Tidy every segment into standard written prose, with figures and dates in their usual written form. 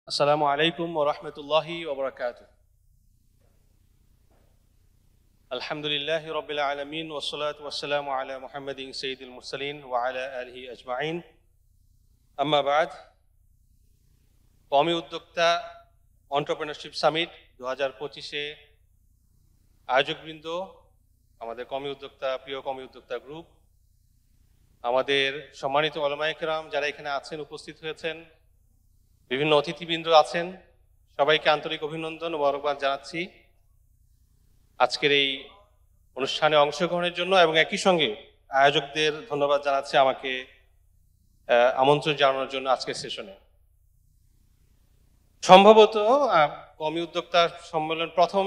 আসসালামু আলাইকুম ওয়া রাহমাতুল্লাহি ওয়া বারাকাতুহু। আলহামদুলিল্লাহি রাব্বিল আলামিন ওয়াস সালাতু ওয়াস সালামু আলা মুহাম্মাদিন সাইয়্যিদিল মুরসালিন ওয়া আলা আলিহি আজমাইন। আম্মা বা'দ। কওমি উদ্যোক্তা এন্টারপ্রেনারশিপ সামিট 2025-এ আয়োজকবৃন্দ, আমাদের কওমি উদ্যোক্তা, প্রিয় কওমি উদ্যোক্তা গ্রুপ, আমাদের সম্মানিত উলামায়ে কেরাম যারা এখানে আছেন, উপস্থিত হয়েছেন, বিভিন্ন অতিথিবৃন্দ আছেন, সবাইকে আন্তরিক অভিনন্দন ও মোবারকবাদ জানাচ্ছি আজকের এই অনুষ্ঠানে অংশগ্রহণের জন্য, এবং একই সঙ্গে আয়োজকদের ধন্যবাদ জানাচ্ছি আমাকে আমন্ত্রণ জানানোর জন্য আজকের সেশনে। সম্ভবত কওমি উদ্যোক্তা সম্মেলন প্রথম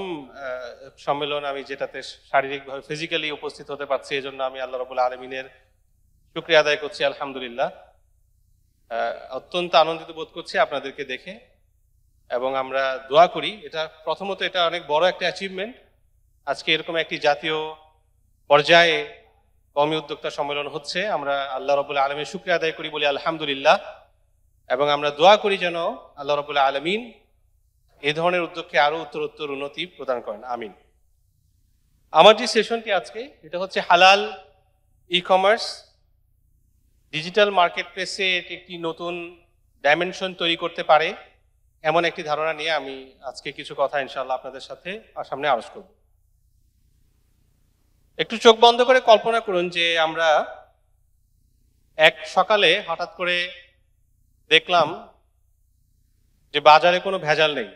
সম্মেলন আমি যেটাতে শারীরিকভাবে ফিজিক্যালি উপস্থিত হতে পারছি, এই জন্য আমি আল্লাহ রাব্বুল আলামিনের শুকরিয়া আদায় করছি, আলহামদুলিল্লাহ। অত্যন্ত আনন্দিত বোধ করছি আপনাদেরকে দেখে, এবং আমরা দোয়া করি, এটা প্রথমত এটা অনেক বড় একটা অ্যাচিভমেন্ট, আজকে এরকম একটি জাতীয় পর্যায়ে কওমি উদ্যোক্তা সম্মেলন হচ্ছে। আমরা আল্লাহ রাব্বুল আলামিনের শুকরিয়া আদায় করি, বলি আলহামদুলিল্লাহ, এবং আমরা দোয়া করি যেন আল্লাহ রাব্বুল আলামিন এই ধরনের উদ্যোগকে আরো উত্তরোত্তর উন্নতি প্রদান করেন, আমিন। আমার যে সেশনটি আজকে, এটা হচ্ছে হালাল ই কমার্স ডিজিটাল মার্কেট প্লেসে একটি নতুন ডাইমেনশন তৈরি করতে পারে, এমন একটি ধারণা নিয়ে আমি আজকে কিছু কথা ইনশাআল্লাহ আপনাদের সাথে সামনে আলোচনা করব। একটু চোখ বন্ধ করে কল্পনা করুন যে আমরা এক সকালে হঠাৎ করে দেখলাম যে বাজারে কোনো ভেজাল নেই,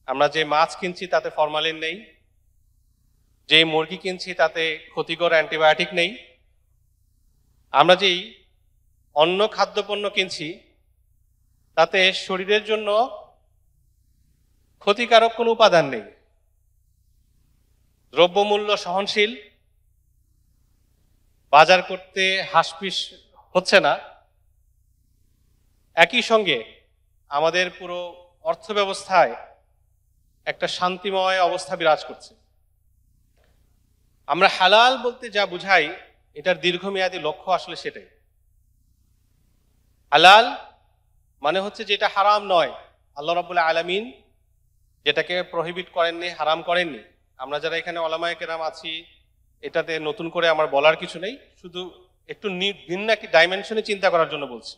আমরা যে মাছ কিনছি তাতে ফরমালিন নেই, যে মুরগি কিনছি তাতে ক্ষতিকর অ্যান্টিবায়োটিক নেই, আমরা যেই অন্য খাদ্যপণ্য কিনছি তাতে শরীরের জন্য ক্ষতিকারক কোনো উপাদান নেই, দ্রব্যমূল্য সহনশীল, বাজার করতে হাসপিস হচ্ছে না, একই সঙ্গে আমাদের পুরো অর্থ ব্যবস্থায় একটা শান্তিময় অবস্থা বিরাজ করছে। আমরা হালাল বলতে যা বুঝাই, এটার দীর্ঘমেয়াদী লক্ষ্য আসলে সেটাই। হালাল মানে হচ্ছে যেটা হারাম নয়, আল্লাহ রাব্বুল আলামিন যেটাকে প্রহিবিট করেননি, হারাম করেননি। আমরা যারা এখানে উলামায়ে কেরাম আছি, এটাতে নতুন করে আমার বলার কিছু নেই, শুধু একটু ভিন্ন একটি ডাইমেনশনে চিন্তা করার জন্য বলছি।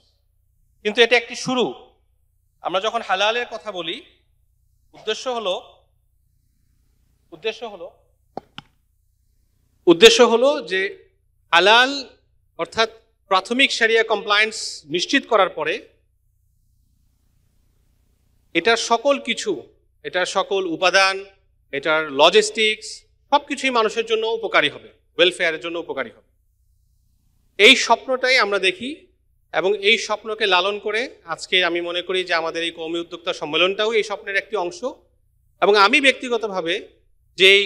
কিন্তু এটা একটি শুরু। আমরা যখন হালালের কথা বলি, উদ্দেশ্য হলো যে হালাল অর্থাৎ প্রাথমিক শরিয়া কমপ্লায়েন্স নিশ্চিত করার পরে এটার সকল কিছু, এটার সকল উপাদান, এটার লজিস্টিক্স সবকিছুই মানুষের জন্য উপকারী হবে, ওয়েলফেয়ারের জন্য উপকারী হবে। এই স্বপ্নটাই আমরা দেখি, এবং এই স্বপ্নকে লালন করে আজকে আমি মনে করি যে আমাদের এই কওমি উদ্যোক্তা সম্মেলনটাও এই স্বপ্নের একটি অংশ। এবং আমি ব্যক্তিগতভাবে যেই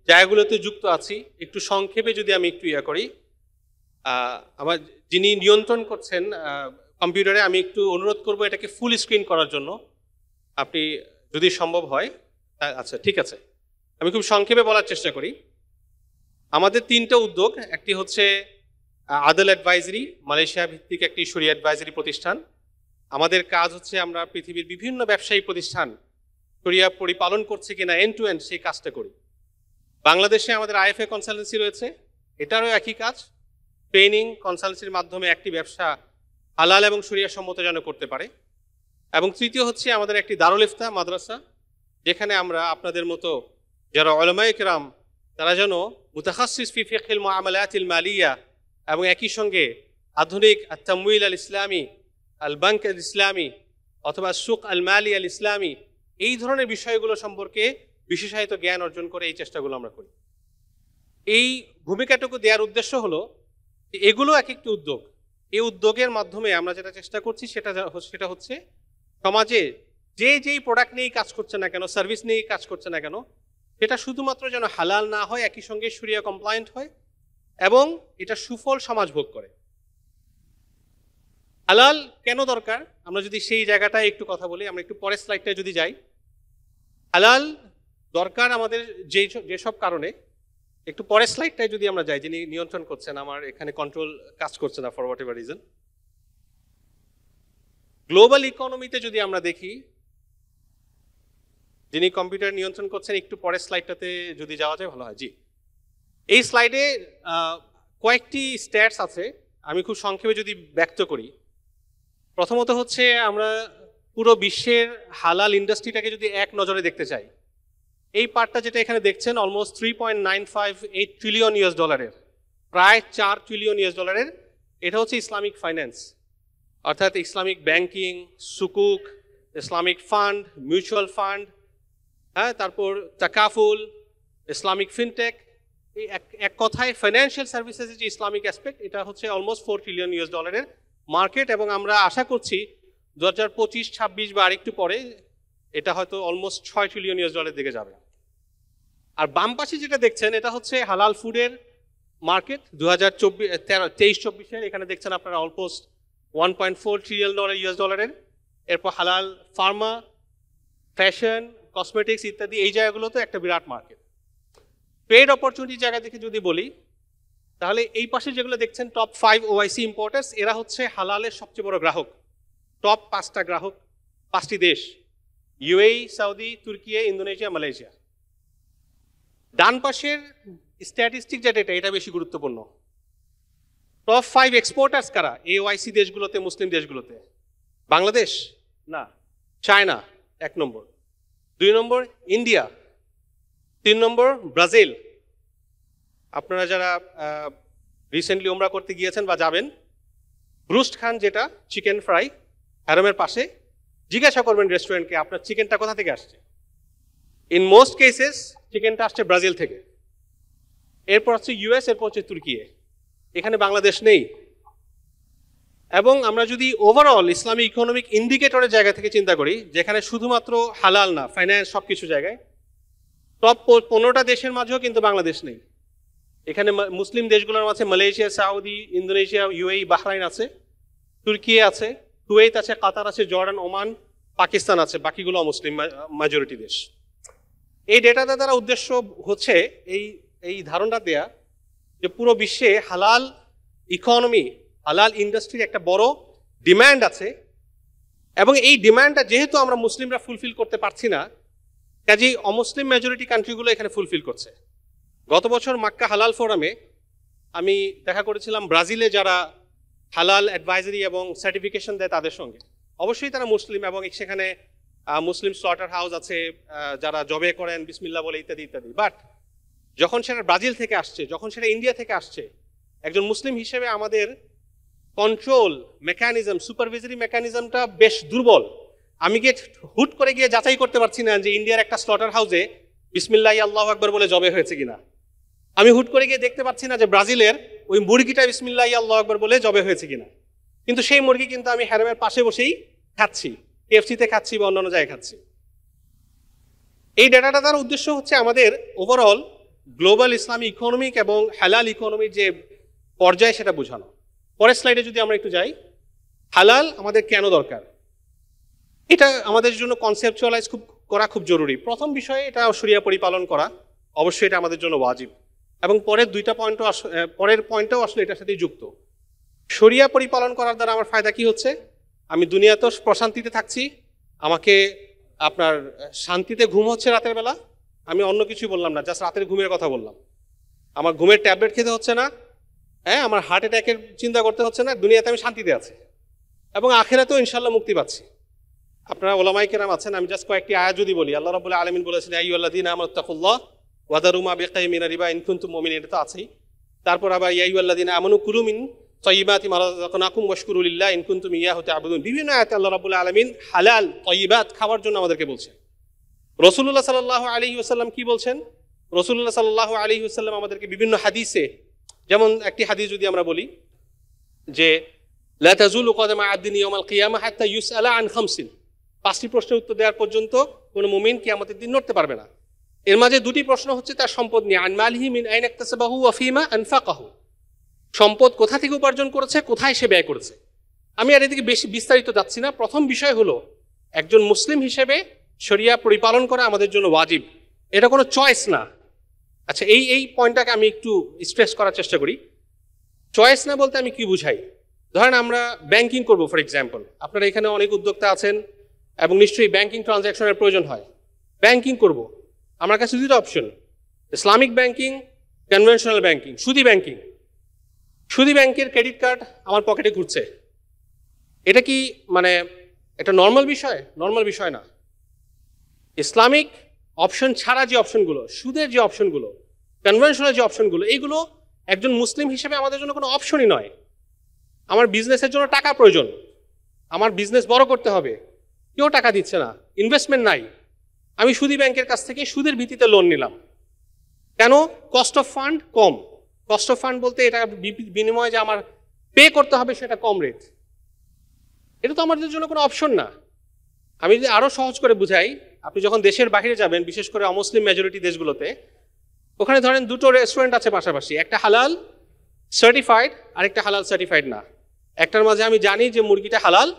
জায়গাগুলোতে যুক্ত আছি, একটু সংক্ষেপে যদি আমি একটু করি, আমার যিনি নিয়ন্ত্রণ করছেন কম্পিউটারে, আমি একটু অনুরোধ করব এটাকে ফুল স্ক্রিন করার জন্য, আপনি যদি সম্ভব হয়। আচ্ছা, ঠিক আছে, আমি খুব সংক্ষেপে বলার চেষ্টা করি। আমাদের তিনটা উদ্যোগ, একটি হচ্ছে আদল অ্যাডভাইজারি, মালয়েশিয়া ভিত্তিক একটি শরিয়া অ্যাডভাইজারি প্রতিষ্ঠান। আমাদের কাজ হচ্ছে আমরা পৃথিবীর বিভিন্ন ব্যবসায়ী প্রতিষ্ঠান শরিয়া পরিপালন করছে কিনা এন্ড টু এন্ড সেই কাজটা করি। বাংলাদেশে আমাদের আইএফএ কনসালটেন্সি রয়েছে, এটারও একই কাজ, ট্রেনিং কনসালটেন্সির মাধ্যমে একটি ব্যবসা হালাল এবং শরিয়া সম্মত যেন করতে পারে। এবং তৃতীয় হচ্ছে আমাদের একটি দারুল ইফতা মাদ্রাসা, যেখানে আমরা আপনাদের মতো যারা উলামায়ে কেরাম, তারা যেন মুতাখাসসিস ফি ফিকহিল মুআমালাতিল মালিয়া এবং একই সঙ্গে আধুনিক আত-তামওয়িল আল ইসলামী, আল বাংক আল ইসলামী অথবা সুক আল মালি আল ইসলামী, এই ধরনের বিষয়গুলো সম্পর্কে বিশেষায়িত জ্ঞান অর্জন করে এই চেষ্টাগুলো আমরা করি। এই ভূমিকাটুকু দেওয়ার উদ্দেশ্য হলো যে এগুলো এক একটি উদ্যোগ, এই উদ্যোগের মাধ্যমে আমরা যেটা চেষ্টা করছি সেটা হচ্ছে সমাজে যেই প্রোডাক্ট নিয়েই কাজ করছে না কেন, সার্ভিস নিয়েই কাজ করছে না কেন, সেটা শুধুমাত্র যেন হালাল না হয়, একই সঙ্গে শরিয়া কমপ্লায়েন্ট হয় এবং এটা সুফল সমাজ ভোগ করে। হালাল কেন দরকার, আমরা যদি সেই জায়গাটায় একটু কথা বলি, আমরা একটু পরের স্লাইডটায় যদি যাই। হালাল দরকার আমাদের যেসব কারণে, একটু পরের স্লাইডটায় যদি আমরা যাই, যিনি নিয়ন্ত্রণ করছেন, আমার এখানে কন্ট্রোল কাজ করছে না for whatever reason. Global ইকোনমিতে যদি আমরা দেখি, যিনি কম্পিউটার নিয়ন্ত্রণ করছেন একটু পরের স্লাইডটাতে যদি যাওয়া যায় ভালো হয়। জি, এই স্লাইডে কয়েকটি স্ট্যাটস আছে, আমি খুব সংক্ষেপে যদি ব্যক্ত করি। প্রথমত হচ্ছে আমরা পুরো বিশ্বের হালাল ইন্ডাস্ট্রিটাকে যদি এক নজরে দেখতে চাই, এই পার্টটা যেটা এখানে দেখছেন অলমোস্ট 3.958 ট্রিলিয়ন ইউএস ডলারের, প্রায় 4 ট্রিলিয়ন ইউএস ডলারের। এটা হচ্ছে ইসলামিক ফাইন্যান্স, অর্থাৎ ইসলামিক ব্যাংকিং, সুকুক, ইসলামিক ফান্ড, মিউচুয়াল ফান্ড, হ্যাঁ, তারপর তাকাফুল, ইসলামিক ফিনটেক, এই এক কথায় ফাইন্যান্সিয়াল সার্ভিসেসের যে ইসলামিক অ্যাসপেক্ট, এটা হচ্ছে অলমোস্ট 4 ট্রিলিয়ন ইউএস ডলারের মার্কেট। এবং আমরা আশা করছি 2025-26 বা আরেকটু পরে এটা হয়তো অলমোস্ট 6 ট্রিলিয়ন ইউএস ডলারের দিকে যাবে। আর বাম পাশে যেটা দেখছেন এটা হচ্ছে হালাল ফুডের মার্কেট 2023-24-এর। এখানে দেখছেন আপনারা অলমোস্ট 1.4 ট্রিলিয়ন ডলার ইউএস ডলারের। এরপর হালাল ফার্মা, ফ্যাশন, কসমেটিক্স ইত্যাদি এই জায়গাগুলোতে একটা বিরাট মার্কেট। ট্রেড অপরচুনিটি জায়গা থেকে যদি বলি, তাহলে এই পাশে যেগুলো দেখছেন টপ 5 ওআইসি ইম্পোর্টার্স, এরা হচ্ছে হালালের সবচেয়ে বড় গ্রাহক। টপ 5টা গ্রাহক, 5টি দেশ: ইউএই, সৌদি, তুর্কি, ইন্দোনেশিয়া, মালয়েশিয়া। ডান পাশের স্ট্যাটিস্টিক যেটা এটা বেশি গুরুত্বপূর্ণ। টপ 5 এক্সপোর্টার্স কারা এই ওআইসি দেশগুলোতে, মুসলিম দেশগুলোতে? বাংলাদেশ না, চায়না 1 নম্বর, 2 নম্বর ইন্ডিয়া, 3 নম্বর ব্রাজিল। আপনারা যারা রিসেন্টলি উমরা করতে গিয়েছেন বা যাবেন, ব্রুস্ট খান যেটা চিকেন ফ্রাই হ্যারমের পাশে, জিজ্ঞাসা করবেন রেস্টুরেন্টকে আপনার চিকেনটা কোথা থেকে আসছে। ইন মোস্ট কেসেস চিকেনটা আসছে ব্রাজিল থেকে। এরপর হচ্ছে ইউএস, এরপর হচ্ছে তুর্কি। এখানে বাংলাদেশ নেই। এবং আমরা যদি ওভারঅল ইসলামিক ইকোনমিক ইন্ডিকেটরের জায়গা থেকে চিন্তা করি, যেখানে শুধুমাত্র হালাল না, ফাইন্যান্স, সব কিছু জায়গায় টপ 15টা দেশের মাঝেও কিন্তু বাংলাদেশ নেই। এখানে মুসলিম দেশগুলোর মাঝে Malaysia, Saudi, Indonesia, UAE, Bahrain আছে, তুর্কি আছে, কুয়েত আছে, কাতার আছে, জর্ডান, ওমান, পাকিস্তান আছে, বাকিগুলো মুসলিম মেজরিটি দেশ। এই ডেটাটা দ্বারা উদ্দেশ্য হচ্ছে এই ধারণা দেয়া যে পুরো বিশ্বে হালাল ইকোনমি, হালাল ইন্ডাস্ট্রির একটা বড় ডিম্যান্ড আছে। এবং এই ডিম্যান্ডটা যেহেতু আমরা মুসলিমরা ফুলফিল করতে পারছি না, কাজেই অমুসলিম মেজরিটি কান্ট্রিগুলো এখানে ফুলফিল করছে। গত বছর মাক্কা হালাল ফোরামে আমি দেখা করেছিলাম ব্রাজিলে যারা হালাল অ্যাডভাইজারি এবং সার্টিফিকেশন দেয় তাদের সঙ্গে। অবশ্যই তারা মুসলিম এবং সেখানে মুসলিম স্লটার হাউস আছে, যারা জবে করেন বিসমিল্লাহ বলে ইত্যাদি ইত্যাদি। বাট যখন সেটা ব্রাজিল থেকে আসছে, যখন সেটা ইন্ডিয়া থেকে আসছে, একজন মুসলিম হিসেবে আমাদের কন্ট্রোল মেকানিজম, সুপারভিজরি মেকানিজমটা বেশ দুর্বল। আমি গিয়ে হুট করে গিয়ে যাচাই করতে পারছি না যে ইন্ডিয়ার একটা স্লটার হাউসে বিসমিল্লাহ আল্লাহু আকবার বলে জবে হয়েছে কিনা। আমি হুট করে গিয়ে দেখতে পাচ্ছি না যে ব্রাজিলের ওই মুরগিটা বিসমিল্লাহ আল্লাহু আকবার বলে জবে হয়েছে কিনা। কিন্তু সেই মুরগি কিন্তু আমি হ্যারমের পাশে বসেই খাচ্ছি, কেএফসিতে খাচ্ছি বা অন্যান্য জায়গায় খাচ্ছি। এই ডেটাটা তার উদ্দেশ্য হচ্ছে আমাদের ওভারঅল গ্লোবাল ইসলামী ইকোনমিক এবং হালাল ইকোনমির যে পর্যায়ে সেটা বোঝানো। পরের স্লাইডে যদি আমরা একটু যাই, হালাল আমাদের কেন দরকার, এটা আমাদের জন্য কনসেপচুয়ালাইজ করা খুব জরুরি। প্রথম বিষয়ে এটা শরিয়া পরিপালন করা, অবশ্যই এটা আমাদের জন্য ওয়াজিব। এবং পরের পরের পয়েন্টটাও আসলে এটার সাথে যুক্ত। শরিয়া পরিপালন করার দ্বারা আমার ফায়দা কি হচ্ছে? আমি দুনিয়াতেও প্রশান্তিতে থাকছি, আমাকে আপনার শান্তিতে ঘুম হচ্ছে রাতের বেলা। আমি অন্য কিছুই বললাম না, জাস্ট রাতের ঘুমের কথা বললাম। আমার ঘুমের ট্যাবলেট খেতে হচ্ছে না, হ্যাঁ, আমার হার্ট অ্যাটাকের চিন্তা করতে হচ্ছে না, দুনিয়াতে আমি শান্তিতে আছি এবং আখিরাতেও ইনশাল্লাহ মুক্তি পাচ্ছি। আপনারা ওলামায়ে কেরাম আছেন, আমি জাস্ট কয়েকটি আয়াত যদি বলি, আল্লাহ রাব্বুল আলামিন বলেছেন ইয়া আইয়ুহাল্লাযীনা আমানুত্তাকুল্লাহ ওয়া যারু মা বাকিয়া মিনার রিবা ইন কুনতুম মুমিনিন, এটা তো আছেই। তারপর আবার ইয়া আইয়ুহাল্লাযীনা আমানু কুলু মিন তাইয়্যিবাতি মা রাযাকনাকুম ওয়াশকুরু লিল্লাহি ইন কুনতুম ইয়্যাহু তা'বুদুন। বিভিন্ন আয়াতে আল্লাহ রাব্বুল আলামিন হালাল তাইয়্যিবাত খাওয়ার জন্য আমাদেরকে বলছেন। রাসূলুল্লাহ সাল্লাল্লাহু আলাইহি ওয়াসাল্লাম কি বলছেন? রাসূলুল্লাহ সাল্লাল্লাহু আলাইহি ওয়াসাল্লাম আমাদেরকে বিভিন্ন হাদিসে, যেমন একটি হাদিস যদি আমরা বলি যে লা তাজুলু কদামা আবদিন ইয়াউমাল কিয়ামাহ হাত্তা ইউসআলা আন খামসিন, 5টি প্রশ্নের উত্তর দেওয়ার পর্যন্ত কোনো মুমিন কিয়ামতের দিন নড়তে পারবে না। এর মাঝে 2টি প্রশ্ন হচ্ছে তার সম্পদ নিয়ে, আন মালিহি মিন আইনা ইকতাসাবাহু ওয়া ফিমা আনফাকাহু, সম্পদ কোথা থেকে উপার্জন করেছে, কোথায় সে ব্যয় করেছে। আমি আর এদিকে বেশি বিস্তারিত যাচ্ছি না। প্রথম বিষয় হলো একজন মুসলিম হিসেবে শরিয়া পরিপালন করা আমাদের জন্য ওয়াজিব, এটা কোনো চয়েস না। আচ্ছা, এই পয়েন্টটাকে আমি একটু স্ট্রেস করার চেষ্টা করি। চয়েস না বলতে আমি কি বুঝাই? ধরেন আমরা ব্যাংকিং করব ফর এক্সাম্পল, আপনারা এখানে অনেক উদ্যোক্তা আছেন এবং নিশ্চয়ই ব্যাংকিং ট্রানজ্যাকশনের প্রয়োজন হয়। ব্যাংকিং করব, আমার কাছে দুটো option, Islamic banking, conventional banking, সুদী ব্যাংকিং। সুদী ব্যাংকের ক্রেডিট কার্ড আমার পকেটে ঘুরছে, এটা কি মানে এটা নর্মাল বিষয়? নর্মাল বিষয় না। ইসলামিক অপশন ছাড়া যে অপশনগুলো, সুদের যে অপশনগুলো, কনভেনশনাল যে অপশনগুলো, এইগুলো একজন মুসলিম হিসেবে আমাদের জন্য কোনো অপশনই নয়। আমার বিজনেসের জন্য টাকা প্রয়োজন, আমার বিজনেস বড় করতে হবে, কেউ টাকা দিচ্ছে না, ইনভেস্টমেন্ট নাই, আমি সুদী ব্যাংকের কাছ থেকে সুদের ভিত্তিতে লোন নিলাম। কেন? Cost of fund com. Cost of fund বলতে এটা বিনিময়ে যে আমার পে করতে হবে সেটা কম রেট। এটা তো আমাদের জন্য কোনো অপশন না। আমি যদি আরও সহজ করে বুঝাই, আপনি যখন দেশের বাইরে যাবেন, বিশেষ করে অমুসলিম মেজরিটি দেশগুলোতে, ওখানে ধরেন দুটো রেস্টুরেন্ট আছে পাশাপাশি, একটা হালাল সার্টিফাইড আর একটা হালাল সার্টিফাইড না। একটার মাঝে আমি জানি যে মুরগিটা হালাল,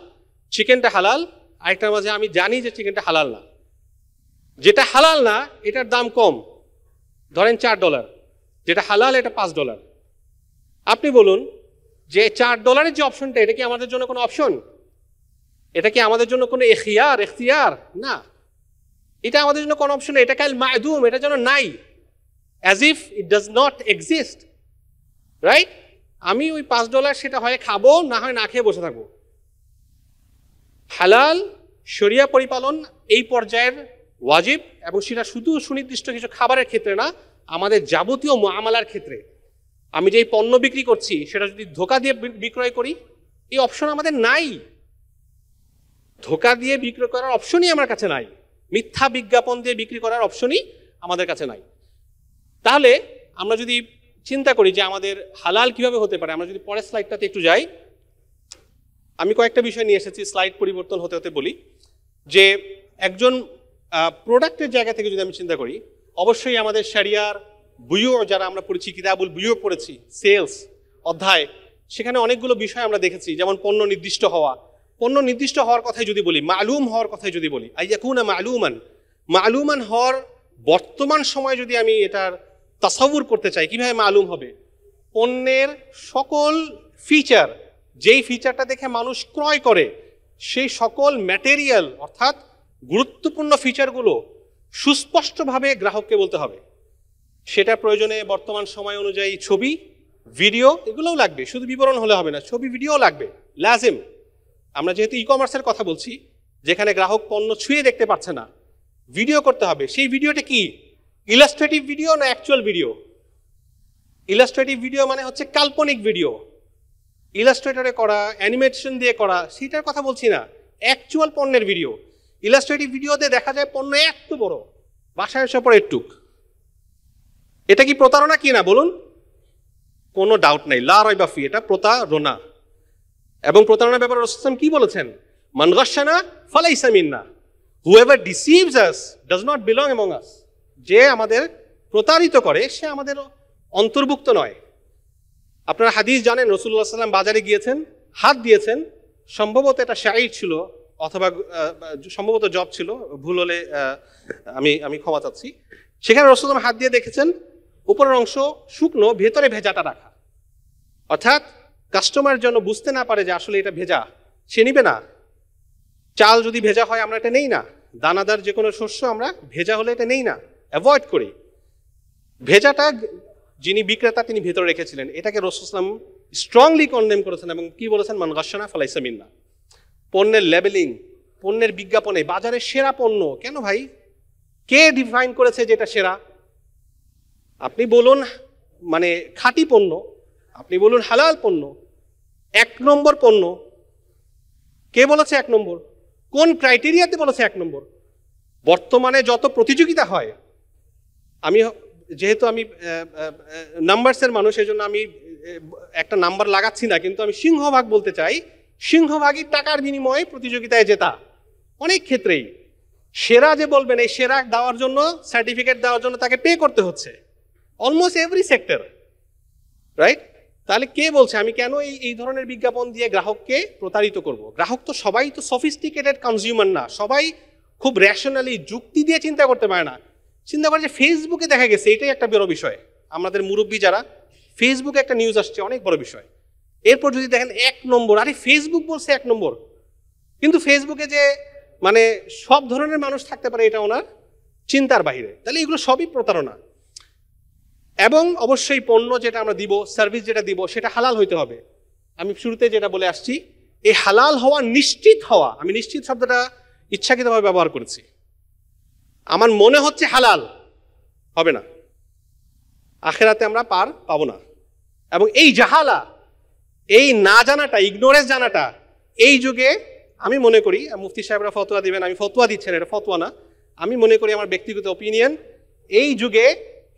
চিকেনটা হালাল, আরেকটার মাঝে আমি জানি যে চিকেনটা হালাল না। যেটা হালাল না এটার দাম কম, ধরেন $4, যেটা হালাল এটা $5। আপনি বলুন যে $4 যে অপশনটা, এটা কি আমাদের জন্য কোনো অপশন? এটা কি আমাদের জন্য কোনো এখতিয়ার? না, এটা আমাদের জন্য কোনো অপশন, এটা কাল মায়দুম, এটা যেন নাই, as if it does not exist, right? আমি ওই $5 সেটা হয় খাবো, না হয় না খেয়ে বসে থাকবো। হালাল শরিয়া পরিপালন এই পর্যায়ের ওয়াজিব, এবং সেটা শুধু সুনির্দিষ্ট কিছু খাবারের ক্ষেত্রে না, আমাদের যাবতীয় মুআমালার ক্ষেত্রে। আমি যেই পণ্য বিক্রি করছি সেটা যদি ধোঁকা দিয়ে বিক্রয় করি, এই অপশন আমাদের নাই। ধোঁকা দিয়ে বিক্রি করার অপশনই আমার কাছে নাই, মিথ্যা বিজ্ঞাপন দিয়ে বিক্রি করার অপশনই আমাদের কাছে নাই। তাহলে আমরা যদি চিন্তা করি যে আমাদের হালাল কিভাবে হতে পারে, আমরা যদি পরের স্লাইডটাতে একটু যাই, আমি কয়েকটা বিষয় নিয়ে এসেছি, স্লাইড পরিবর্তন হতে হতে বলি যে একজন প্রোডাক্টের জায়গা থেকে যদি আমি চিন্তা করি, অবশ্যই আমাদের শরিয়ার বুয়ু, যারা আমরা পড়েছি, কিতাবুল বুয়ু পড়েছি, সেলস অধ্যায়, সেখানে অনেকগুলো বিষয় আমরা দেখেছি, যেমন পণ্য নির্দিষ্ট হওয়া। পণ্য নির্দিষ্ট হওয়ার কথাই যদি বলি, মালুম হওয়ার কথাই যদি বলি, আইয়াকুনা মালুমান হওয়ার বর্তমান সময়ে যদি আমি এটার তাসাউর করতে চাই, কিভাবে মালুম হবে? পণ্যের সকল ফিচার, যেই ফিচারটা দেখে মানুষ ক্রয় করে, সেই সকল ম্যাটেরিয়াল অর্থাৎ গুরুত্বপূর্ণ ফিচারগুলো সুস্পষ্টভাবে গ্রাহককে বলতে হবে। সেটা প্রয়োজনে বর্তমান সময় অনুযায়ী ছবি, ভিডিও এগুলোও লাগবে, শুধু বিবরণ হলে হবে না, ছবি ভিডিও লাগবে, লাজিম। আমরা যেহেতু ই কমার্সের কথা বলছি, যেখানে গ্রাহক পণ্য ছুঁয়ে দেখতে পাচ্ছে না, ভিডিও করতে হবে। সেই ভিডিওটা কি ইলাস্ট্রেটিভ ভিডিও না অ্যাকচুয়াল ভিডিও? ইলাস্ট্রেটিভ ভিডিও মানে হচ্ছে কাল্পনিক ভিডিও, ইলাস্ট্রেটরে করা, অ্যানিমেশন দিয়ে করা, সেটার কথা বলছি না, অ্যাকচুয়াল পণ্যের ভিডিও। ইলাস্ট্রেটিভ ভিডিওতে দেখা যায় পণ্য এত বড়, বাসায় এসে পড়ে একটুক। এটা কি প্রতারণা কি না বলুন? কোনো ডাউট নাই, লা রাইবা ফি, এটা প্রতারণা। এবং প্রতারণার ব্যাপারে রাসূল সাল্লাল্লাহু আলাইহি ওয়াসাল্লাম কি বলেছেন? মান গাশশানা ফালাইসা মিন্না, whoever deceives us does not belong among us. যে আমাদের প্রতারিত করে সে আমাদের অন্তর্ভুক্ত নয়। আপনারা হাদিস জানেন, রাসূলুল্লাহ সাল্লাল্লাহু আলাইহি ওয়াসাল্লাম বাজারে গিয়েছেন, হাত দিয়েছেন, সম্ভবত এটা শাইর ছিল অথবা সম্ভবত জব ছিল, ভুল হলে আমি ক্ষমা চাচ্ছি। সেখানে রাসূলুল্লাহ হাত দিয়ে দেখেছেন উপরের অংশ শুকনো, ভেতরে ভেজাটা রাখা, অর্থাৎ কাস্টমার যেন বুঝতে না পারে যে আসলে এটা ভেজা, সে নিবে না। চাল যদি ভেজা হয় আমরা এটা নেই না, দানাদার যে কোনো শস্য আমরা ভেজা হলে এটা নেই না, অ্যাভয়েড করি। ভেজাটা যিনি বিক্রেতা তিনি ভেতরে রেখেছিলেন, এটাকে রাসূল সাল্লাল্লাহু আলাইহি ওয়াসাল্লাম স্ট্রংলি কন্ডেম করেছেন এবং কি বলেছেন? মান গাশশানা ফালাইসা মিন্না। পণ্যের লেবেলিং, পণ্যের বিজ্ঞাপনে বাজারের সেরা পণ্য, কেন ভাই? কে ডিফাইন করেছে যে এটা সেরা? আপনি বলুন মানে খাঁটি পণ্য, আপনি বলুন হালাল পণ্য, 1 নম্বর পণ্য, কে বলেছে 1 নম্বর? কোন ক্রাইটেরিয়াতে বলেছে 1 নম্বর? বর্তমানে যত প্রতিযোগিতা হয়, যেহেতু আমি নাম্বারসের মানুষ, এই জন্য আমি একটা নাম্বার লাগাচ্ছি না, কিন্তু আমি সিংহভাগ বলতে চাই, সিংহভাগই টাকার বিনিময়ে প্রতিযোগিতায় জেতা। অনেক ক্ষেত্রেই সেরা যে বলবেন, এই সেরা দেওয়ার জন্য, সার্টিফিকেট দেওয়ার জন্য তাকে পে করতে হচ্ছে, অলমোস্ট এভরি সেক্টর, রাইট? তাহলে কে বলছে আমি কেন এই ধরনের বিজ্ঞাপন দিয়ে গ্রাহককে প্রতারিত করব? গ্রাহক তো সবাই তো সফিস্টিকেটেড কনজিউমার না, সবাই খুব র্যাশনালি যুক্তি দিয়ে চিন্তা করতে পারে না। চিন্তা করে যে ফেসবুকে দেখা গেছে, এটাই একটা বড় বিষয়। আমাদের মুরব্বী যারা, ফেসবুকে একটা নিউজ আসছে, অনেক বড় বিষয়, এরপর যদি দেখেন 1 নম্বর, আরে ফেসবুক বলছে 1 নম্বর, কিন্তু ফেসবুকে যে মানে সব ধরনের মানুষ থাকতে পারে এটা ওনার চিন্তার বাইরে। তাহলে এগুলো সবই প্রতারণা। এবং অবশ্যই পণ্য যেটা আমরা দিব, সার্ভিস যেটা দিব, সেটা হালাল হইতে হবে। আমি শুরুতে যেটা বলে আসছি, এই হালাল হওয়া, নিশ্চিত হওয়া, আমি নিশ্চিত শব্দটা ইচ্ছাকৃতভাবে ব্যবহার করেছি। আমার মনে হচ্ছে হালাল, হবে না, আখেরাতে আমরা পার পাবো না। এবং এই জাহালা, এই না জানাটা, ইগনোরেন্স জানাটা এই যুগে আমি মনে করি, মুফতি সাহেবরা ফতোয়া দিবেন, আমি ফতোয়া দিচ্ছেন, এটা ফতোয়া না, আমি মনে করি আমার ব্যক্তিগত ওপিনিয়ন, এই যুগে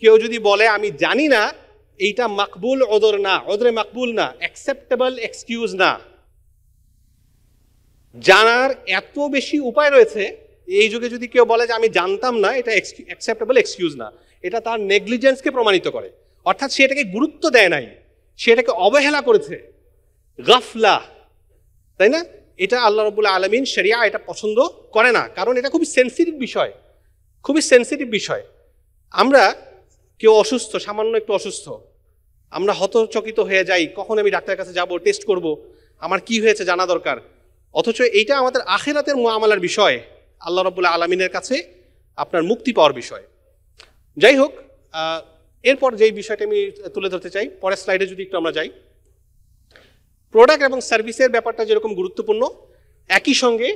কেউ যদি বলে আমি জানি না, এইটা মাকবুল ওদর না, ওদরে মাকবুল না, অ্যাকসেপ্টেবল এক্সকিউজ না। জানার এত বেশি উপায় রয়েছে, এই যুগে যদি কেউ বলে যে আমি জানতাম না, এটা অ্যাকসেপ্টেবল এক্সকিউজ না। এটা তার নেগলিজেন্সকে প্রমাণিত করে, অর্থাৎ সে এটাকে গুরুত্ব দেয় নাই, সে এটাকে অবহেলা করেছে, গাফলা, তাই না? এটা আল্লাহ রাব্বুল আলামিন শরিয়া এটা পছন্দ করে না, কারণ এটা খুবই সেন্সিটিভ বিষয়, খুবই সেন্সিটিভ বিষয়। আমরা কেউ অসুস্থ, সামান্য একটু অসুস্থ, আমরা হতচকিত হয়ে যাই, কখন আমি ডাক্তারের কাছে যাব, টেস্ট করব, আমার কি হয়েছে জানা দরকার। অথচ এইটা আমাদের আখিরাতের মুআমালার বিষয়, আল্লাহ রাব্বুল আলামিনের কাছে আপনার মুক্তি পাওয়ার বিষয়। যাই হোক, এরপর যেই বিষয়টা আমি তুলে ধরতে চাই, পরের স্লাইডে যদি একটু আমরা যাই, প্রোডাক্ট এবং সার্ভিসের ব্যাপারটা যেরকম গুরুত্বপূর্ণ, একই সঙ্গে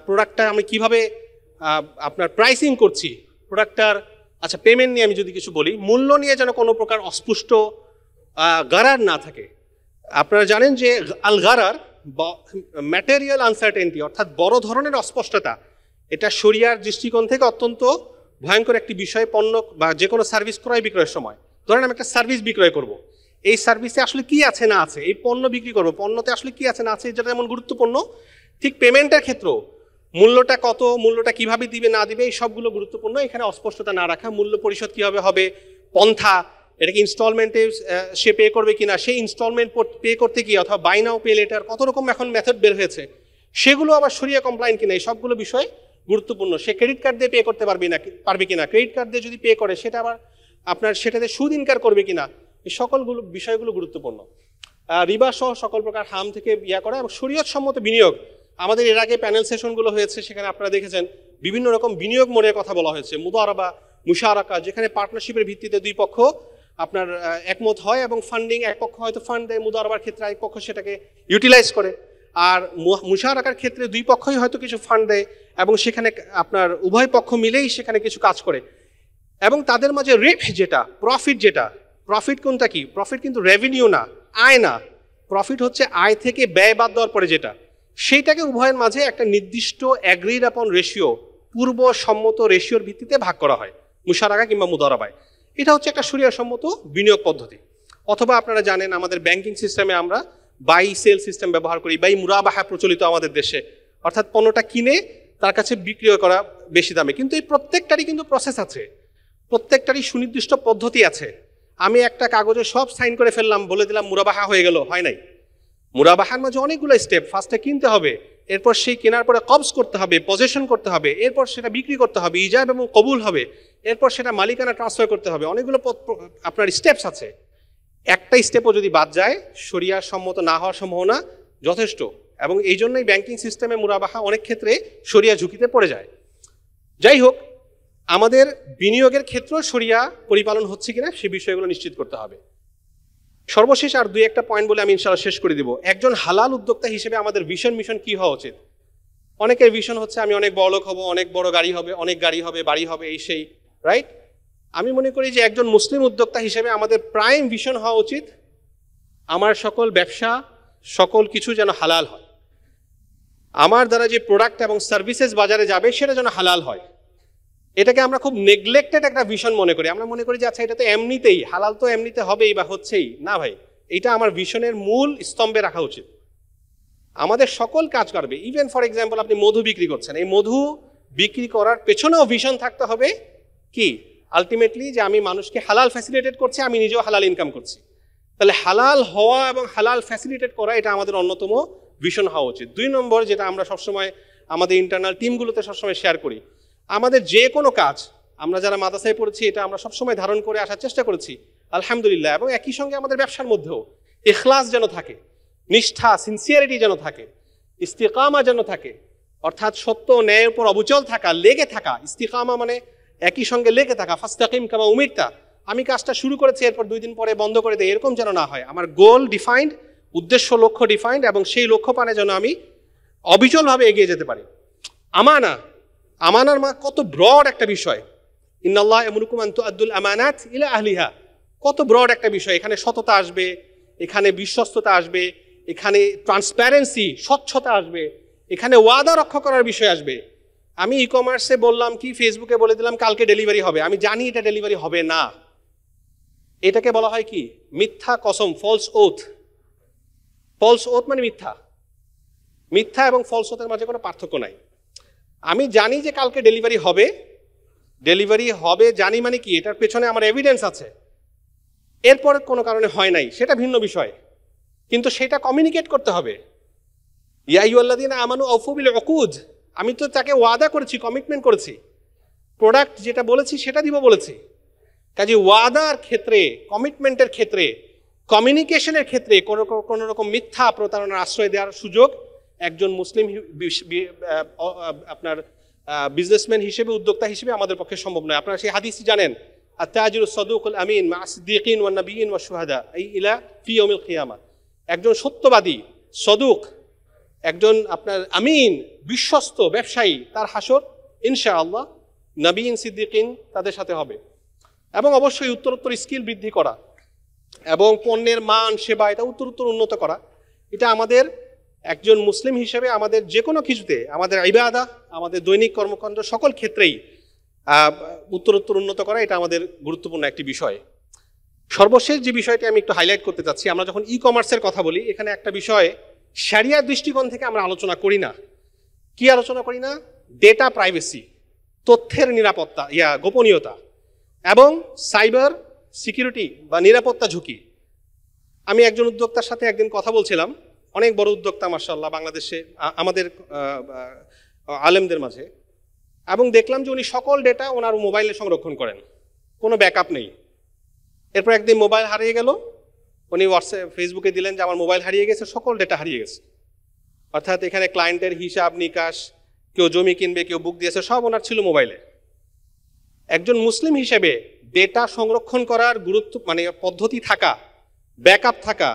প্রোডাক্টটা আমি কিভাবে আপনার প্রাইসিং করছি, প্রোডাক্টটার আচ্ছা পেমেন্ট নিয়ে আমি যদি কিছু বলি, মূল্য নিয়ে যেন কোনো প্রকার অস্পষ্ট গারার না থাকে। আপনারা জানেন যে আল গারার বা ম্যাটেরিয়াল আনসার্টেনটি, অর্থাৎ বড় ধরনের অস্পষ্টতা, এটা শরিয়ার দৃষ্টিকোণ থেকে অত্যন্ত ভয়ঙ্কর একটি বিষয়। পণ্য বা যে কোনো সার্ভিস ক্রয় বিক্রয়ের সময়, ধরেন আমি একটা সার্ভিস বিক্রয় করব, এই সার্ভিসে আসলে কি আছে না আছে, এই পণ্য বিক্রি করবো, পণ্যতে আসলে কি আছে না আছে, যেটা যেমন গুরুত্বপূর্ণ, ঠিক পেমেন্টের ক্ষেত্রেও মূল্যটা কত, মূল্যটা কিভাবে দিবে না দিবে, এই সবগুলো গুরুত্বপূর্ণ। এখানে অস্পষ্টতা না রাখা, মূল্য পরিশোধ কিভাবে হবে, পন্থা, এটাকে ইনস্টলমেন্টে সে পে করবে কিনা, সেই ইনস্টলমেন্ট পে করতে গিয়ে অথবা বাই নাও পে লেটার, কত রকম এখন মেথড বের হয়েছে, সেগুলো আবার শরিয়া কমপ্লায়েন্ট কিনা, এই সবগুলো বিষয় গুরুত্বপূর্ণ। সে ক্রেডিট কার্ড দিয়ে পে করতে পারবে কিনা, ক্রেডিট কার্ড দিয়ে যদি পে করে সেটা আবার আপনার সেটাতে সুদ ইনকার করবে কিনা, এই সকলগুলো বিষয়গুলো গুরুত্বপূর্ণ। রিবা সহ সকল প্রকার হাম থেকে করা এবং শরীয়ত সম্মত বিনিয়োগ। আমাদের এর আগে প্যানেল সেশনগুলো হয়েছে, সেখানে আপনারা দেখেছেন বিভিন্ন রকম বিনিয়োগ মোড়ের কথা বলা হয়েছে, মুদারাবা, মুশারাকা, যেখানে পার্টনারশিপের ভিত্তিতে দুই পক্ষ আপনার একমত হয় এবং ফান্ডিং, এক পক্ষ হয়তো ফান্ড দেয়, মুদারাবার ক্ষেত্রে এক পক্ষ সেটাকে ইউটিলাইজ করে, আর মুশারাকার ক্ষেত্রে দুই পক্ষই হয়তো কিছু ফান্ড দেয় এবং সেখানে আপনার উভয় পক্ষ মিলেই সেখানে কিছু কাজ করে। এবং তাদের মাঝে রেপ যেটা, প্রফিট কোনটা কি, প্রফিট কিন্তু রেভিনিউ না, আয় না, প্রফিট হচ্ছে আয় থেকে ব্যয় বাদ দেওয়ার পরে যেটা, সেইটাকে উভয়ের মাঝে একটা নির্দিষ্ট অ্যাগ্রিড আপন রেশিও, পূর্ব সম্মত রেশিওর ভিত্তিতে ভাগ করা হয়, মুশারাকা কিংবা মুদারাবায়। এটা হচ্ছে একটা শরিয়া সম্মত বিনিয়োগ পদ্ধতি। অথবা আপনারা জানেন আমাদের ব্যাংকিং সিস্টেমে আমরা বাই সেল সিস্টেম ব্যবহার করি, বাই মুরাবাহা প্রচলিত আমাদের দেশে, অর্থাৎ পণ্যটা কিনে তার কাছে বিক্রি করা বেশি দামে। কিন্তু এই প্রত্যেকটারই কিন্তু প্রসেস আছে, প্রত্যেকটারই সুনির্দিষ্ট পদ্ধতি আছে। আমি একটা কাগজে সব সাইন করে ফেললাম, বলে দিলাম মুরাবাহা হয়ে গেল, হয় নাই। মুরাবাহার মাঝে অনেকগুলো স্টেপ, ফার্স্টে কিনতে হবে, এরপর সেই কেনার পরে কবজ করতে হবে, পজেশন করতে হবে, এরপর সেটা বিক্রি করতে হবে, ইজাব এবং কবুল হবে, এরপর সেটা মালিকানা ট্রান্সফার করতে হবে, অনেকগুলো আপনার স্টেপস আছে। একটা স্টেপও যদি বাদ যায়, শরিয়া সম্মত না হওয়ার সম্ভাবনা যথেষ্ট। এবং এই জন্যই ব্যাংকিং সিস্টেমে মুরাবাহা অনেক ক্ষেত্রে শরিয়া ঝুঁকিতে পড়ে যায়। যাই হোক, আমাদের বিনিয়োগের ক্ষেত্রেও শরিয়া পরিপালন হচ্ছে কিনা সে বিষয়গুলো নিশ্চিত করতে হবে। সর্বশেষ আর দুই একটা পয়েন্ট বলে আমি ইনশাআল্লাহ শেষ করে দিব। একজন হালাল উদ্যোক্তা হিসেবে আমাদের মিশন কি হওয়া উচিত? অনেকের ভিশন হচ্ছে আমি অনেক বড়লোক হব, অনেক বড় গাড়ি হবে, অনেক গাড়ি হবে, বাড়ি হবে, এই সেই, রাইট? আমি মনে করি যে একজন মুসলিম উদ্যোক্তা হিসেবে আমাদের প্রাইম ভিশন হওয়া উচিত আমার সকল ব্যবসা, সকল কিছু যেন হালাল হয়। আমার দ্বারা যে প্রোডাক্ট এবং সার্ভিসেস বাজারে যাবে সেটা যেন হালাল হয়। এটাকে আমরা খুব নেগলেক্টেড একটা ভিশন মনে করি। আমরা মনে করি যে আচ্ছা এটা তো এমনিতেই হালাল, তো এমনিতে হবেই বা হচ্ছেই না। ভাই, এটা আমার ভিশনের মূল স্তম্ভে রাখা উচিত। আমাদের সকল কাজ করবে, ইভেন ফর এক্সাম্পল আপনি মধু বিক্রি করছেন, এই মধু বিক্রি করার পেছনেও ভিশন থাকতে হবে কি, আলটিমেটলি যে আমি মানুষকে হালাল ফ্যাসিলিটেট করছি, আমি নিজেও হালাল ইনকাম করছি। তাহলে হালাল হওয়া এবং হালাল ফ্যাসিলিটেট করা এটা আমাদের অন্যতম ভিশন হওয়া উচিত। 2 নম্বর, যেটা আমরা সবসময় আমাদের ইন্টারনাল টিমগুলোতে সবসময় শেয়ার করি, আমাদের যে কোনো কাজ আমরা যারা মাদ্রাসায় পড়েছি এটা আমরা সবসময় ধারণ করে আসার চেষ্টা করেছি আলহামদুলিল্লাহ, এবং একই সঙ্গে আমাদের ব্যবসার মধ্যেও ইখলাস যেন থাকে, নিষ্ঠা সিনসিয়ারিটি যেন থাকে, ইস্তিকামা যেন থাকে, অর্থাৎ সত্য ন্যায়ের উপর অবিচল থাকা, লেগে থাকা। ইস্তিকামা মানে একই সঙ্গে লেগে থাকা। ফাস্তাকিম কামা উমিরতা, আমি কাজটা শুরু করেছি এরপর 2 দিন পরে বন্ধ করে দেয়, এরকম যেন না হয়। আমার গোল ডিফাইন্ড, উদ্দেশ্য লক্ষ্য ডিফাইন্ড, এবং সেই লক্ষ্য পানে যেন আমি অবিচলভাবে এগিয়ে যেতে পারি। আমানা, আমানার মা কত ব্রড একটা বিষয়। ইন্নাল্লাহ ইয়ামুরুকুম আন তুআদ্দুল আমানাত ইলা আহলিহা, কত ব্রড একটা বিষয়। এখানে সততা আসবে, এখানে বিশ্বস্ততা আসবে, এখানে ট্রান্সপ্যারেন্সি স্বচ্ছতা আসবে, এখানে ওয়াদা রক্ষা করার বিষয় আসবে। আমি ই কমার্সে বললাম কি, ফেসবুকে বলে দিলাম কালকে ডেলিভারি হবে, আমি জানি এটা ডেলিভারি হবে না। এটাকে বলা হয় কি? মিথ্যা কসম, ফলস ওথ। ফলস ওথ মানে মিথ্যা। মিথ্যা এবং ফলস ওথের মাঝে কোনো পার্থক্য নাই। আমি জানি যে কালকে ডেলিভারি হবে, ডেলিভারি হবে জানি মানে কি, এটার পেছনে আমার এভিডেন্স আছে। এরপর কোনো কারণে হয় নাই, সেটা ভিন্ন বিষয়, কিন্তু সেটা কমিউনিকেট করতে হবে। ইয়া আইয়ুহাল্লাযীনা আমানু আউফু বিল উকুদ, আমি তো তাকে ওয়াদা করেছি, কমিটমেন্ট করেছি, প্রোডাক্ট যেটা বলেছি সেটা দিব বলেছি। কাজে ওয়াদার ক্ষেত্রে, কমিটমেন্টের ক্ষেত্রে, কমিউনিকেশনের ক্ষেত্রে কোনো রকম মিথ্যা প্রতারণার আশ্রয় দেওয়ার সুযোগ একজন মুসলিম আপনার বিজনেসম্যান হিসেবে, উদ্যোক্তা হিসেবে আমাদের পক্ষে সম্ভব নয়। আপনারা সেই হাদিস জানেন, আত-তাজিরুস সাদুকুল আমিন মা সিদ্দিকিন ওয়ান নাবিয়িন ওয়াশ শুহাদা ইলা ফি ইয়াউমিল কিয়ামা। একজন সত্যবাদী, সদুক, একজন আপনার আমিন, বিশ্বস্ত ব্যবসায়ী, তার হাসর ইনশাআল্লাহ নবীন সিদ্দিকিন তাদের সাথে হবে। এবং অবশ্যই উত্তরোত্তর স্কিল বৃদ্ধি করা এবং পণ্যের মান সেবা এটা উত্তরোত্তর উন্নত করা, এটা আমাদের একজন মুসলিম হিসেবে আমাদের যে কোনো কিছুতে, আমাদের ইবাদা, আমাদের দৈনিক কর্মকাণ্ড সকল ক্ষেত্রেই উত্তরোত্তর উন্নত করা, এটা আমাদের গুরুত্বপূর্ণ একটি বিষয়। সর্বশেষ যে বিষয়টি আমি একটু হাইলাইট করতে চাচ্ছি, আমরা যখন ই কমার্সের কথা বলি, এখানে একটা বিষয় শরিয়ার দৃষ্টিকোণ থেকে আমরা আলোচনা করি না। কি আলোচনা করি না? ডেটা প্রাইভেসি, তথ্যের নিরাপত্তা, গোপনীয়তা এবং সাইবার সিকিউরিটি বা নিরাপত্তা ঝুঁকি। আমি একজন উদ্যোক্তার সাথে একদিন কথা বলছিলাম, অনেক বড় উদ্যোক্তা মাশাআল্লাহ বাংলাদেশে, আমাদের আলেমদের মাঝে, এবং দেখলাম যে উনি সকল ডেটা ওনার মোবাইলে সংরক্ষণ করেন, কোনো ব্যাকআপ নেই। এরপর একদিন মোবাইল হারিয়ে গেল, উনি ফেসবুকে দিলেন যে আমার মোবাইল হারিয়ে গেছে, সকল ডেটা হারিয়ে গেছে। অর্থাৎ এখানে ক্লায়েন্টের হিসাব নিকাশ, কেউ জমি কিনবে, কেউ বুক দিয়েছে, সব ওনার ছিল মোবাইলে। একজন মুসলিম হিসেবে ডেটা সংরক্ষণ করার গুরুত্ব মানে পদ্ধতি থাকা, ব্যাকআপ থাকা,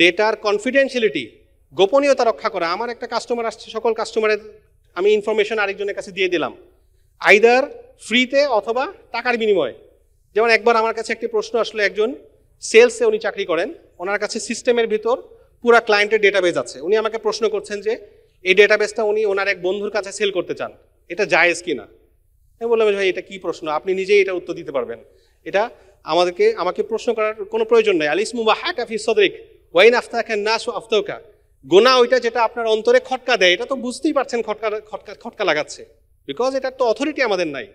ডেটার কনফিডেন্সিয়ালিটি, গোপনীয়তা রক্ষা করা। আমার একটা কাস্টমার আসছে, সকল কাস্টমারের আমি ইনফরমেশন আরেকজনের কাছে দিয়ে দিলাম, আইদার ফ্রিতে অথবা টাকার বিনিময়ে। যেমন একবার আমার কাছে একটি প্রশ্ন আসলো, একজন সেলসে উনি চাকরি করেন, ওনার কাছে সিস্টেমের ভিতর পুরা ক্লায়েন্টের ডেটাবেজ আছে। উনি আমাকে প্রশ্ন করছেন যে এই ডেটাবেজটা উনি ওনার এক বন্ধুর কাছে সেল করতে চান, এটা জায়েজ কিনা। আমি বললাম ভাই এটা কি প্রশ্ন, আপনি নিজেই এটা উত্তর দিতে পারবেন, এটা আমাকে প্রশ্ন করার কোনো প্রয়োজন নেই। আলিসমু বাহাকা ফি সদরিক ওয়াইন আফতাকা নাস আফতাকা, গোনা ওইটা যেটা আপনার অন্তরে খটকা দেয়, এটা তো বুঝতেই পারছেন খটকা লাগাচ্ছে, বিকজ এটার তো অথরিটি আমাদের নাই।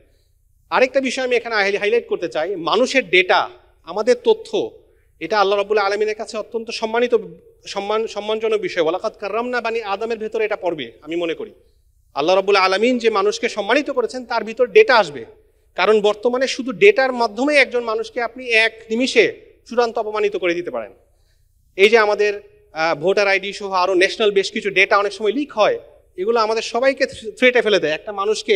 আরেকটা বিষয় আমি এখানে হাইলাইট করতে চাই, মানুষের ডেটা, আমাদের তথ্য, এটা আল্লাহ রাব্বুল আলামিনের কাছে অত্যন্ত সম্মানজনক বিষয়। ওয়ালাকাদ কাররামনা বানি আদমের ভেতরে এটা পড়বে আমি মনে করি। আল্লাহ রাব্বুল আলামিন যে মানুষকে সম্মানিত করেছেন তার ভিতর ডেটা আসবে, কারণ বর্তমানে শুধু ডেটার মাধ্যমে একজন মানুষকে আপনি এক নিমিষে চূড়ান্ত অপমানিত করে দিতে পারেন। এই যে আমাদের ভোটার আইডি সহ আরও ন্যাশনাল বেশ কিছু ডেটা অনেক সময় লিক হয়, এগুলো আমাদের সবাইকে থ্রেটে ফেলে দেয়। একটা মানুষকে,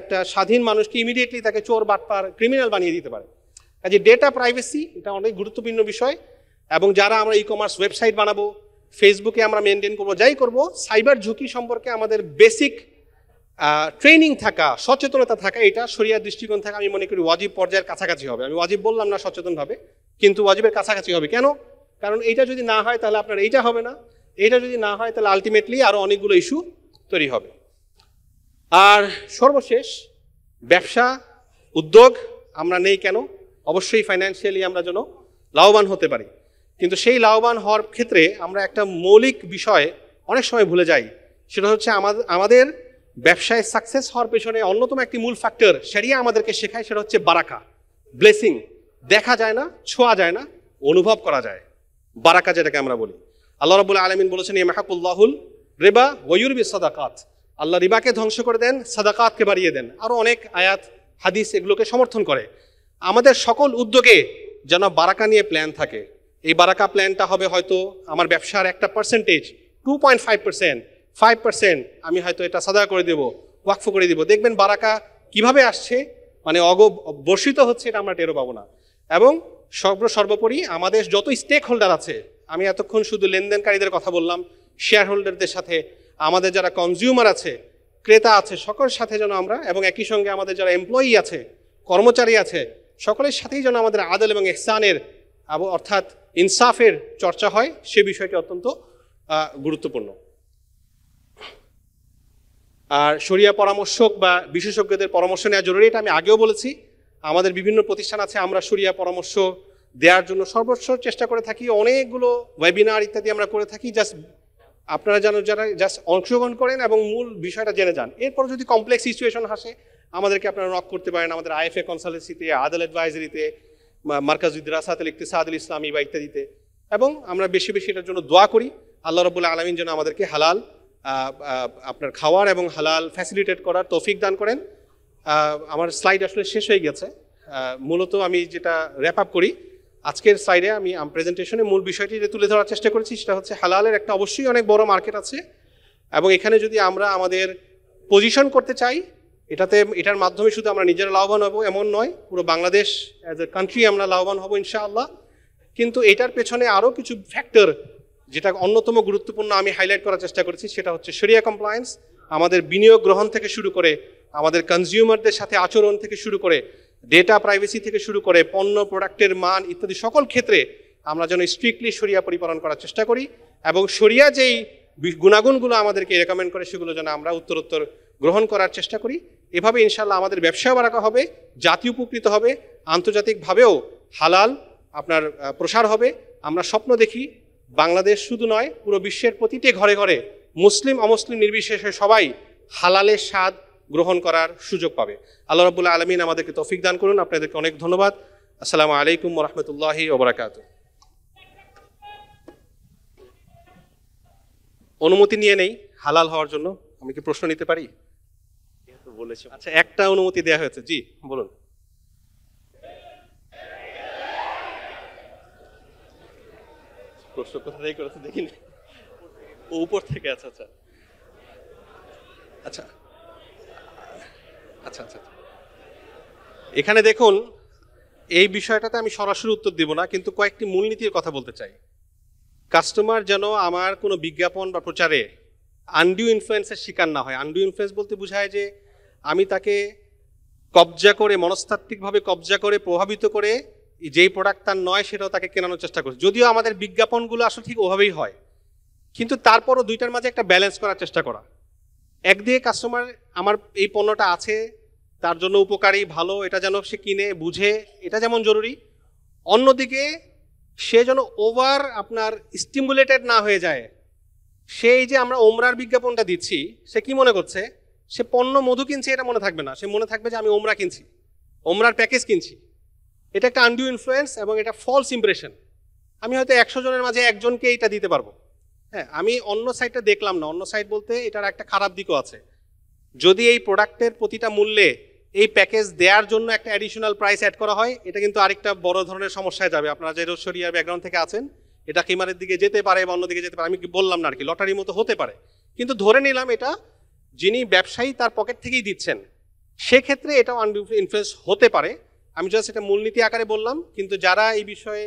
একটা স্বাধীন মানুষকে ইমিডিয়েটলি তাকে চোর, বাটপার, ক্রিমিনাল বানিয়ে দিতে পারে। কাজে ডেটা প্রাইভেসি এটা অনেক গুরুত্বপূর্ণ বিষয়। এবং যারা আমরা ই কমার্স ওয়েবসাইট বানাবো, ফেসবুকে আমরা মেনটেন করবো, যাই করব, সাইবার ঝুঁকি সম্পর্কে আমাদের বেসিক ট্রেনিং থাকা, সচেতনতা থাকা, এটা শরিয়ার দৃষ্টিকোণ থেকে আমি মনে করি ওয়াজিব পর্যায়ের কাছাকাছি হবে। আমি ওয়াজিব বললাম না সচেতনভাবে, কিন্তু ওয়াজিবের কাছাকাছি হবে। কেন? কারণ এইটা যদি না হয় তাহলে আপনার এইটা হবে না, এইটা যদি না হয় তাহলে আলটিমেটলি আরও অনেকগুলো ইস্যু তৈরি হবে। আর সর্বশেষ, ব্যবসা উদ্যোগ আমরা নেই কেন? অবশ্যই ফাইন্যান্সিয়ালি আমরা যেন লাভবান হতে পারি, কিন্তু সেই লাভবান হওয়ার ক্ষেত্রে আমরা একটা মৌলিক বিষয় অনেক সময় ভুলে যাই, সেটা হচ্ছে আমাদের ব্যবসায় সাকসেস হওয়ার পেছনে অন্যতম একটি মূল ফ্যাক্টর শরিয়া আমাদেরকে শেখায়, সেটা হচ্ছে বারাকা, ব্লেসিং। দেখা যায় না, ছোঁয়া যায় না, অনুভব করা যায়, বারাকা যেটাকে আমরা বলি। আল্লাহ রাব্বুল আলামিন বলেছেন ইয়ামহাকুল্লাহুল রিবা ওয়া ইউরবি সাদাকাত, আল্লাহ রিবাকে ধ্বংস করে দেন, সাদাকাতকে বাড়িয়ে দেন। আরও অনেক আয়াত হাদিস এগুলোকে সমর্থন করে। আমাদের সকল উদ্যোগে যেন বারাকা নিয়ে প্ল্যান থাকে, এই বারাকা প্ল্যানটা হবে হয়তো আমার ব্যবসার একটা পার্সেন্টেজ 2.5%, 5% আমি হয়তো এটা সাদা করে দেবো, ওয়াকফ করে দিব। দেখবেন বারাকা কিভাবে আসছে, মানে বর্ষিত হচ্ছে, এটা আমরা টেরও পাবো না। এবং সর্বোপরি আমাদের যত স্টেক হোল্ডার আছে, আমি এতক্ষণ শুধু লেনদেনকারীদের কথা বললাম, শেয়ার হোল্ডারদের সাথে আমাদের যারা কনজিউমার আছে, ক্রেতা আছে, সকলের সাথে যেন আমরা, এবং একই সঙ্গে আমাদের যারা এমপ্লয়ি আছে, কর্মচারী আছে, সকলের সাথেই যেন আমাদের আদল এবং ইহসানের অর্থাৎ ইনসাফের চর্চা হয়, সে বিষয়টি অত্যন্ত গুরুত্বপূর্ণ। আর শরিয়া পরামর্শক বা বিশেষজ্ঞদের পরামর্শ নেওয়া জরুরি, এটা আমি আগেও বলেছি। আমাদের বিভিন্ন প্রতিষ্ঠান আছে, আমরা শরিয়া পরামর্শ দেওয়ার জন্য সর্বোচ্চ চেষ্টা করে থাকি। অনেকগুলো ওয়েবিনার ইত্যাদি আমরা করে থাকি, জাস্ট আপনারা যেন যারা জাস্ট অংশগ্রহণ করেন এবং মূল বিষয়টা জেনে যান। এরপর যদি কমপ্লেক্স সিচুয়েশন আসে, আমাদেরকে আপনারা নক করতে পারেন আমাদের আইএফএ কনসালটেন্সিতে, আদাল অ্যাডভাইজারিতে, মার্কাজুদ দিরাসাত আল ইকতিসাদ আল ইসলামী বা ইত্যাদিতে। এবং আমরা বেশি বেশি এটার জন্য দোয়া করি, আল্লাহ রাব্বুল আলামিন যেন আমাদেরকে হালাল আপনার খাওয়ার এবং হালাল ফ্যাসিলিটেট করার তৌফিক দান করেন। আমার স্লাইড আসলে শেষ হয়ে গেছে। মূলত আমি যেটা র্যাপ আপ করি আজকের স্লাইডে, আমি প্রেজেন্টেশনে মূল বিষয়টি যে তুলে ধরার চেষ্টা করেছি সেটা হচ্ছে হালালের একটা অবশ্যই অনেক বড় মার্কেট আছে, এবং এখানে যদি আমরা আমাদের পজিশন করতে চাই, এটার মাধ্যমে শুধু আমরা নিজেরা লাভবান হব এমন নয়, পুরো বাংলাদেশ অ্যাজ এ কান্ট্রি আমরা লাভবান হব ইনশাআল্লাহ। কিন্তু এটার পেছনে আরও কিছু ফ্যাক্টর, যেটা অন্যতম গুরুত্বপূর্ণ আমি হাইলাইট করার চেষ্টা করেছি, সেটা হচ্ছে শরিয়া কমপ্লায়েন্স। আমাদের বিনিয়োগ গ্রহণ থেকে শুরু করে, আমাদের কনজিউমারদের সাথে আচরণ থেকে শুরু করে, ডেটা প্রাইভেসি থেকে শুরু করে, পণ্য প্রোডাক্টের মান ইত্যাদি সকল ক্ষেত্রে আমরা যেন স্ট্রিক্টলি শরিয়া পরিপালন করার চেষ্টা করি, এবং শরিয়া যেই গুণাগুণগুলো আমাদেরকে রেকমেন্ড করে সেগুলো যেন আমরা উত্তরোত্তর গ্রহণ করার চেষ্টা করি। এভাবে ইনশাল্লাহ আমাদের ব্যবসাও বাড়ানো হবে, জাতি উপকৃত হবে, আন্তর্জাতিকভাবেও হালাল আপনার প্রসার হবে। আমরা স্বপ্ন দেখি বাংলাদেশ শুধু নয়, পুরো বিশ্বের প্রতিটি ঘরে ঘরে মুসলিম অমুসলিম নির্বিশেষে সবাই হালালের স্বাদ গ্রহণ করার সুযোগ পাবে। আল্লাহ রাব্বুল আলামিন আমাদেরকে তৌফিক দান করুন। আপনাদেরকে অনেক ধন্যবাদ। আসসালামু আলাইকুম ওয়া রাহমাতুল্লাহি ওয়া বারাকাতুহু। অনুমতি নিয়ে নেই হালাল হওয়ার জন্য, আমি কি প্রশ্ন নিতে পারি? বলেছি, আচ্ছা একটা অনুমতি দেওয়া হয়েছে, জি বলুন। প্রশ্ন কোথা থেকে করেছে দেখিনি, ও উপর থেকে। আচ্ছা আচ্ছা আচ্ছা আচ্ছা আচ্ছা এখানে দেখুন, এই বিষয়টাতে আমি সরাসরি উত্তর দিব না, কিন্তু কয়েকটি মূলনীতির কথা বলতে চাই। কাস্টমার যেন আমার কোনো বিজ্ঞাপন বা প্রচারে আনডিউ ইনফ্লুয়েন্সের শিকার না হয়। আনডিউ ইনফ্লুয়েন্স বলতে বোঝায় যে আমি তাকে কবজা করে, মনস্তাত্ত্বিকভাবে কবজা করে, প্রভাবিত করে যেই প্রোডাক্ট তার নয় সেটাও তাকে কেনানোর চেষ্টা করছি। যদিও আমাদের বিজ্ঞাপনগুলো আসলে ঠিক ওভাবেই হয়, কিন্তু তারপরও দুইটার মাঝে একটা ব্যালেন্স করার চেষ্টা করা। একদিকে কাস্টমার আমার এই পণ্যটা আছে, তার জন্য উপকারী, ভালো, এটা যেন সে কিনে বুঝে, এটা যেমন জরুরি। অন্যদিকে সে যেন ওভার আপনার স্টিমুলেটেড না হয়ে যায়। সেই যে আমরা ওমরার বিজ্ঞাপনটা দিচ্ছি, সে কি মনে করছে, সে পণ্য মধু কিনছে এটা মনে থাকবে না, সে মনে থাকবে যে আমি ওমরা কিনছি, ওমরার প্যাকেজ কিনছি। এটা একটা আনডিউ ইনফ্লুয়েন্স এবং এটা ফলস ইমপ্রেশন। আমি হয়তো 100 জনের মাঝে একজনকে এটা দিতে পারবো। হ্যাঁ, আমি অন্য সাইডটা দেখলাম না। অন্য সাইড বলতে এটার একটা খারাপ দিকও আছে। যদি এই প্রোডাক্টের প্রতিটা মূল্যে এই প্যাকেজ দেওয়ার জন্য একটা অ্যাডিশনাল প্রাইস অ্যাড করা হয়, এটা কিন্তু আরেকটা বড় ধরনের সমস্যায় যাবে। আপনারা যে শরিয়ার ব্যাকগ্রাউন্ড থেকে আছেন, এটা কিমারের দিকে যেতে পারে বা অন্যদিকে যেতে পারে। আমি বললাম না আর কি, লটারির মতো হতে পারে, কিন্তু ধরে নিলাম এটা যিনি ব্যবসায়ী তার পকেট থেকেই দিচ্ছেন, সেক্ষেত্রে এটাও আনডিউ ইনফ্লুয়েন্স হতে পারে। আমি জাস্ট এটা মূলনীতি আকারে বললাম, কিন্তু যারা এই বিষয়ে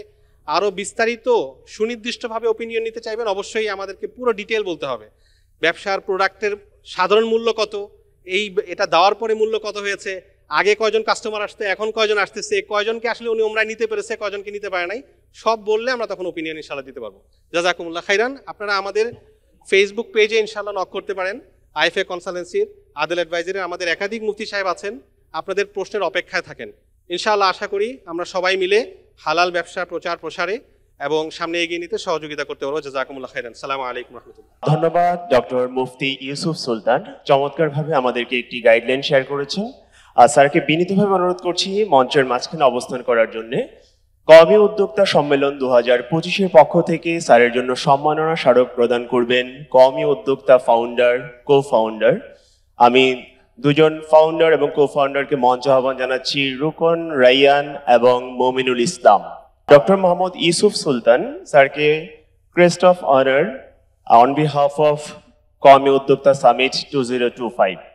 আরও বিস্তারিত সুনির্দিষ্টভাবে ওপিনিয়ন নিতে চাইবেন, অবশ্যই আমাদেরকে পুরো ডিটেল বলতে হবে। ব্যবসার প্রোডাক্টের সাধারণ মূল্য কত, এটা দেওয়ার পরে মূল্য কত হয়েছে, আগে কয়জন কাস্টমার আসতে, এখন কয়জন আসতেছে, কয়জনকে আসলে উনি ওমরায় নিতে পেরেছে, কয়জনকে নিতে পারে নাই, সব বললে আমরা তখন ওপিনিয়ন ইনশাল্লাহ দিতে পারবো। জাযাকুমুল্লাহ খাইরান। আপনারা আমাদের ফেসবুক পেজে ইনশাল্লাহ নক করতে পারেন। আইএফএ কনসালটেন্সির, আদল অ্যাডভাইজারির আমাদের একাধিক মুফতি সাহেব আছেন, আপনাদের প্রশ্নের অপেক্ষায় থাকেন। ইনশাআল্লাহ আশা করি আমরা সবাই মিলে হালাল ব্যবসা প্রচার প্রসারে এবং সামনে এগিয়ে নিতে সহযোগিতা করতে পারবো। জাযাকুমুল্লাহ খাইরান। আসসালামু আলাইকুম রাহমাতুল্লাহ। ধন্যবাদ ডক্টর মুফতি ইউসুফ সুলতান, চমৎকারভাবে আমাদেরকে একটি গাইডলাইন শেয়ার করেছেন। স্যারকে বিনীতভাবে অনুরোধ করছি মঞ্চের মাঝখানে অবস্থান করার জন্য। কওমি উদ্যোক্তা সম্মেলন 2025-এর পক্ষ থেকে স্যারের জন্য সম্মাননা স্মারক প্রদান করবেন কওমি উদ্যোক্তা ফাউন্ডার, কো ফাউন্ডার। আমি দুজন ফাউন্ডার এবং কো ফাউন্ডারকে মঞ্চ আহ্বান জানাচ্ছি, রুকন রাইয়ান এবং মমিনুল ইসলাম। ডক্টর মোহাম্মদ ইউসুফ সুলতান স্যারকে crest of honour on behalf of কওমি উদ্যোক্তা সামিট 2025